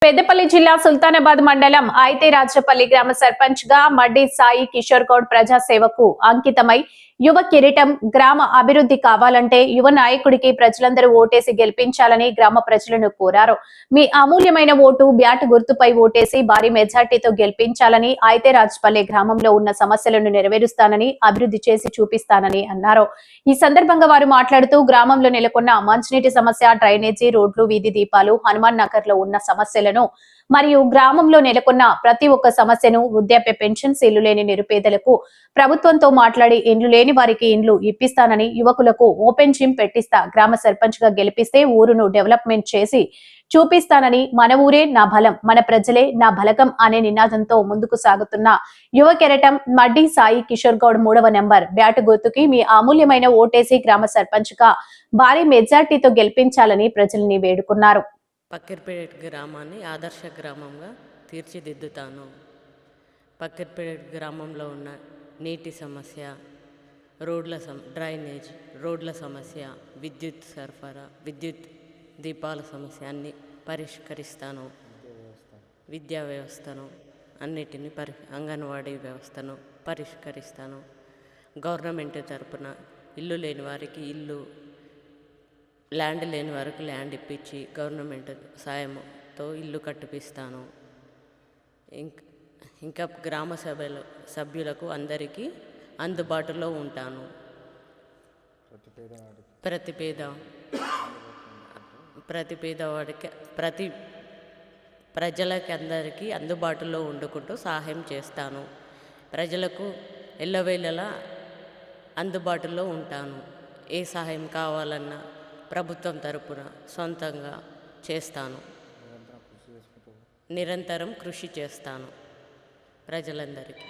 పెద్దపల్లి జిల్లా సుల్తానాబాద్ మండలం ఐతేరాజపల్లి గ్రామ సర్పంచ్ గా మడ్డి సాయి కిషోర్ గౌడ్ ప్రజాసేవకు అంకితమై యువ కిరీటం గ్రామ అభివృద్ధి కావాలంటే యువ నాయకుడికి ప్రజలందరూ ఓటేసి గెలిపించాలని గ్రామ ప్రజలను కోరారు. మీ అమూల్యమైన ఓటు బ్యాట్ గుర్తుపై ఓటేసి భారీ మెజార్టీతో గెలిపించాలని ఐతేరాజపల్లి గ్రామంలో ఉన్న సమస్యలను నెరవేరుస్తానని అభివృద్ధి చేసి చూపిస్తానని అన్నారు. ఈ సందర్భంగా వారు మాట్లాడుతూ గ్రామంలో నెలకొన్న మంచినీటి సమస్య, డ్రైనేజీ, రోడ్లు, వీధి దీపాలు, హనుమాన్ నగర్ లో ఉన్న సమస్యలను మరియు గ్రామంలో నెలకొన్న ప్రతి ఒక్క సమస్యను, వృద్ధాప్య పెన్షన్స్, ఇల్లు లేని నిరుపేదలకు ప్రభుత్వంతో మాట్లాడి ఇండ్లు లేని వారికి ఇండ్లు ఇప్పిస్తానని, యువకులకు ఓపెన్ జిమ్ పెట్టిస్తా, గ్రామ సర్పంచ్ గా గెలిపిస్తే ఊరును డెవలప్మెంట్ చేసి చూపిస్తానని, మన ఊరే నా బలం, మన ప్రజలే నా బలగం అనే నినాదంతో ముందుకు సాగుతున్న యువ కెరటం మడ్డి సాయి కిషోర్ గౌడ్ 3వ నెంబర్ బ్యాట్ గుర్తుకి మీ అమూల్యమైన ఓటేసి గ్రామ సర్పంచ్ గా భారీ మెజార్టీతో గెలిపించాలని ప్రజల్ని వేడుకున్నారు. పక్కిరిపేట గ్రామాన్ని ఆదర్శ గ్రామంగా తీర్చిదిద్దుతాను. పక్కిరిపేట గ్రామంలో ఉన్న నీటి సమస్య, డ్రైనేజ్, రోడ్ల సమస్య, విద్యుత్ సరఫరా, విద్యుత్ దీపాల సమస్య అన్ని పరిష్కరిస్తాను. విద్యా వ్యవస్థను అన్నిటిని అంగన్వాడీ వ్యవస్థను పరిష్కరిస్తాను. గవర్నమెంట్ తరపున ఇల్లు లేని వారికి ఇల్లు, ల్యాండ్ లేని వరకు ల్యాండ్ ఇప్పించి గవర్నమెంట్ సాయంతో ఇల్లు కట్టిపిస్తాను. ఇంకా గ్రామ సభ్యులకు అందరికీ అందుబాటులో ఉంటాను. ప్రతి పేదవాడికి ప్రజలకి అందరికీ అందుబాటులో వండుకుంటూ సహాయం చేస్తాను. ప్రజలకు ఎల్లవేళలా అందుబాటులో ఉంటాను. ఏ సహాయం కావాలన్నా ప్రభుత్వం తరపున సొంతంగా చేస్తాను. నిరంతరం కృషి చేస్తాను ప్రజలందరికీ.